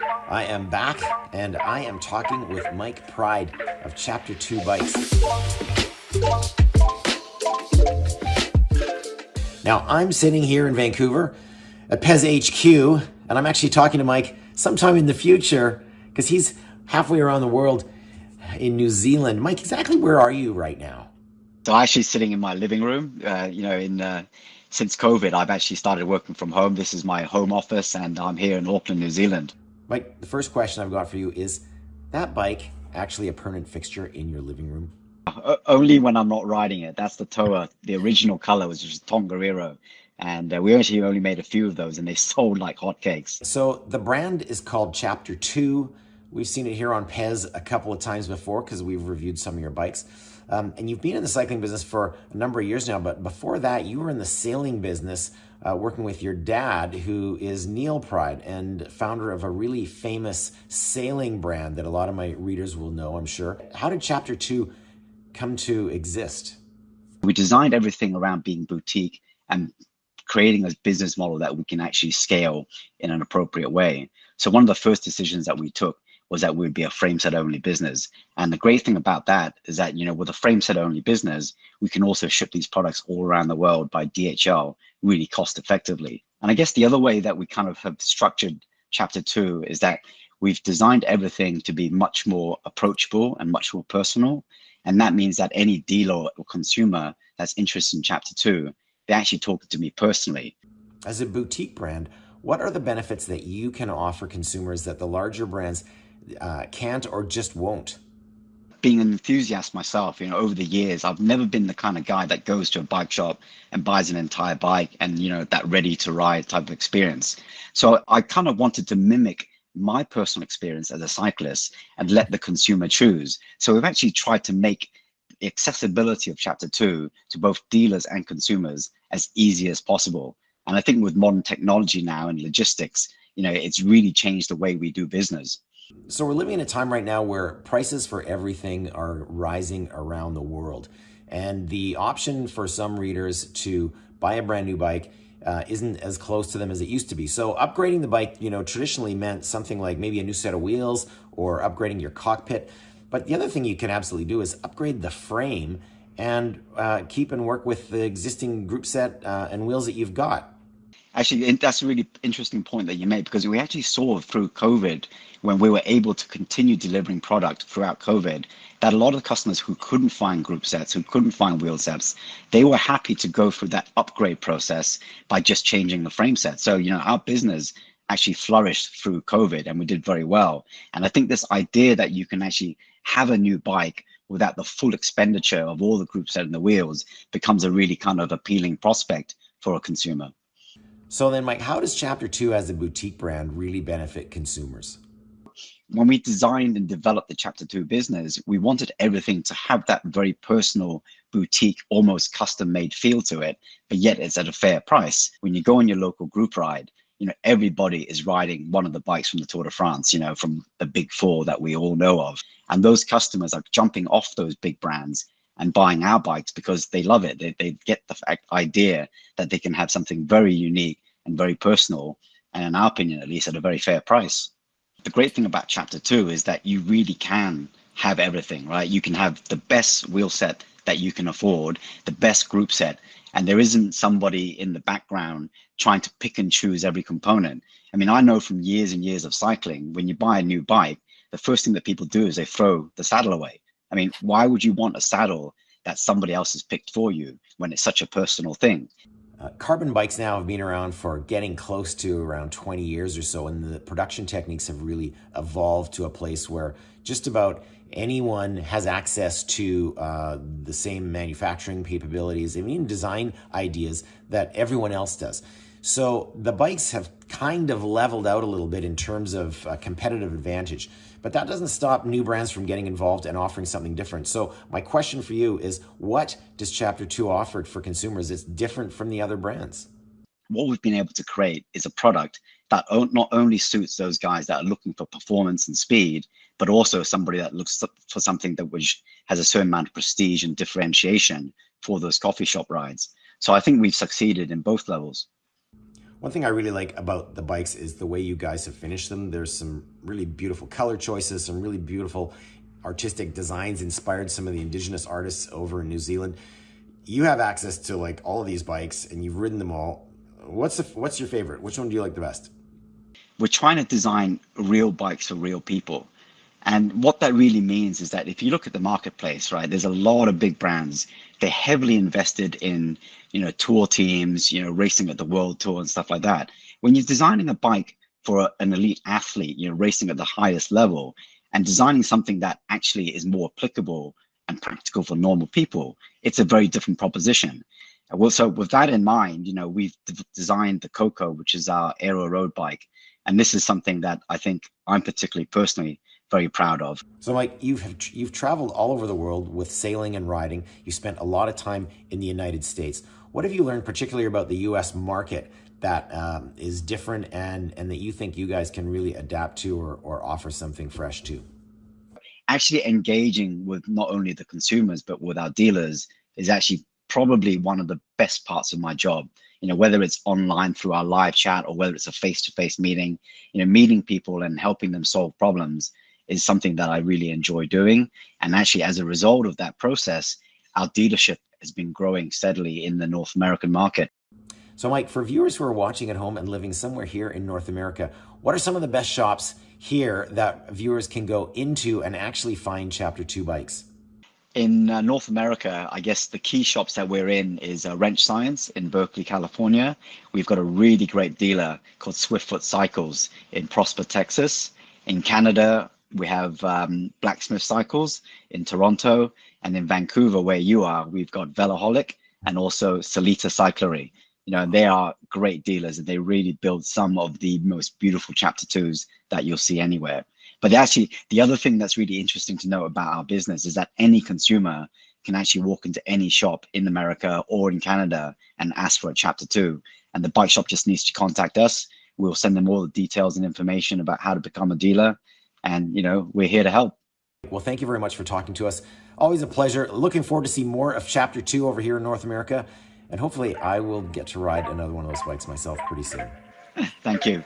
I am back, and I am talking with Mike Pryde of Chapter2 Bikes. Now, I'm sitting here in Vancouver at PEZ HQ, and I'm actually talking to Mike sometime in the future because he's halfway around the world in New Zealand. Mike, exactly where are you right now? So I'm actually sitting in my living room. Since COVID, I've actually started working from home. This is my home office, and I'm here in Auckland, New Zealand. Mike, the first question I've got for you is that bike actually a permanent fixture in your living room? Only when I'm not riding it. That's the Toa. The original color was just Tongariro. And we actually only made a few of those, and they sold like hotcakes. So the brand is called Chapter2. We've seen it here on PEZ a couple of times before because we've reviewed some of your bikes. And you've been in the cycling business for a number of years now, but before that, you were in the sailing business working with your dad, who is Neil Pryde and founder of a really famous sailing brand that a lot of my readers will know, I'm sure. How did Chapter2 come to exist? We designed everything around being boutique and creating a business model that we can actually scale in an appropriate way. So one of the first decisions that we took was that we'd be a frame set only business. And the great thing about that is that, with a frame set only business, we can also ship these products all around the world by DHL really cost effectively. And I guess the other way that we kind of have structured Chapter2 is that we've designed everything to be much more approachable and much more personal. And that means that any dealer or consumer that's interested in Chapter2, they actually talk to me personally. As a boutique brand, what are the benefits that you can offer consumers that the larger brands can't or just won't? Being an enthusiast myself, over the years, I've never been the kind of guy that goes to a bike shop and buys an entire bike and, that ready to ride type of experience. So I kind of wanted to mimic my personal experience as a cyclist and let the consumer choose. So we've actually tried to make the accessibility of Chapter2 to both dealers and consumers as easy as possible. And I think with modern technology now and logistics, it's really changed the way we do business. So we're living in a time right now where prices for everything are rising around the world. And the option for some readers to buy a brand new bike isn't as close to them as it used to be. So upgrading the bike, traditionally meant something like maybe a new set of wheels or upgrading your cockpit. But the other thing you can absolutely do is upgrade the frame and keep and work with the existing group set and wheels that you've got. Actually, that's a really interesting point that you made, because we actually saw through COVID, when we were able to continue delivering product throughout COVID, that a lot of customers who couldn't find group sets, who couldn't find wheel sets, they were happy to go through that upgrade process by just changing the frame set. So, our business actually flourished through COVID and we did very well. And I think this idea that you can actually have a new bike without the full expenditure of all the group set and the wheels becomes a really kind of appealing prospect for a consumer. So then, Mike, how does Chapter2 as a boutique brand really benefit consumers? When we designed and developed the Chapter2 business, we wanted everything to have that very personal, boutique, almost custom-made feel to it, but yet it's at a fair price. When you go on your local group ride, everybody is riding one of the bikes from the Tour de France, from the big four that we all know of. And those customers are jumping off those big brands and buying our bikes because they love it. They get the idea that they can have something very unique and very personal, and in our opinion, at least, at a very fair price. The great thing about Chapter2 is that you really can have everything, right? You can have the best wheel set that you can afford, the best group set, and there isn't somebody in the background trying to pick and choose every component. I mean, I know from years and years of cycling, when you buy a new bike, the first thing that people do is they throw the saddle away. I mean, why would you want a saddle that somebody else has picked for you when it's such a personal thing? Carbon bikes now have been around for getting close to around 20 years or so, and the production techniques have really evolved to a place where just about anyone has access to the same manufacturing capabilities and even design ideas that everyone else does. So the bikes have kind of leveled out a little bit in terms of competitive advantage, but that doesn't stop new brands from getting involved and offering something different. So my question for you is, what does Chapter2 offer for consumers that's different from the other brands? What we've been able to create is a product that not only suits those guys that are looking for performance and speed, but also somebody that looks for something that which has a certain amount of prestige and differentiation for those coffee shop rides. So I think we've succeeded in both levels. One thing I really like about the bikes is the way you guys have finished them. There's some really beautiful color choices, some really beautiful artistic designs inspired some of the indigenous artists over in New Zealand. You have access to like all of these bikes and you've ridden them all. What's your favorite? Which one do you like the best? We're trying to design real bikes for real people. And what that really means is that if you look at the marketplace, right, there's a lot of big brands. They're heavily invested in, tour teams, racing at the world tour and stuff like that. When you're designing a bike for an elite athlete, racing at the highest level and designing something that actually is more applicable and practical for normal people, it's a very different proposition. Well, so with that in mind, we've designed the Coco, which is our aero road bike. And this is something that I think I'm particularly personally very proud of. So Mike, you've traveled all over the world with sailing and riding. You spent a lot of time in the United States. What have you learned particularly about the US market that is different and that you think you guys can really adapt to or offer something fresh to? Actually engaging with not only the consumers, but with our dealers is actually probably one of the best parts of my job. Whether it's online through our live chat or whether it's a face-to-face meeting, meeting people and helping them solve problems is something that I really enjoy doing. And actually, as a result of that process, our dealership has been growing steadily in the North American market. So Mike, for viewers who are watching at home and living somewhere here in North America, what are some of the best shops here that viewers can go into and actually find Chapter 2 bikes? In North America, I guess the key shops that we're in is Wrench Science in Berkeley, California. We've got a really great dealer called Swiftfoot Cycles in Prosper, Texas. In Canada, we have Blacksmith Cycles in Toronto, and in Vancouver, where you are, we've got Veloholic and also Salita Cyclery. They are great dealers and they really build some of the most beautiful Chapter 2s that you'll see anywhere. But actually, the other thing that's really interesting to know about our business is that any consumer can actually walk into any shop in America or in Canada and ask for a Chapter 2. And the bike shop just needs to contact us. We'll send them all the details and information about how to become a dealer. And, we're here to help. Well, thank you very much for talking to us. Always a pleasure. Looking forward to see more of Chapter 2 over here in North America. And hopefully I will get to ride another one of those bikes myself pretty soon. Thank you.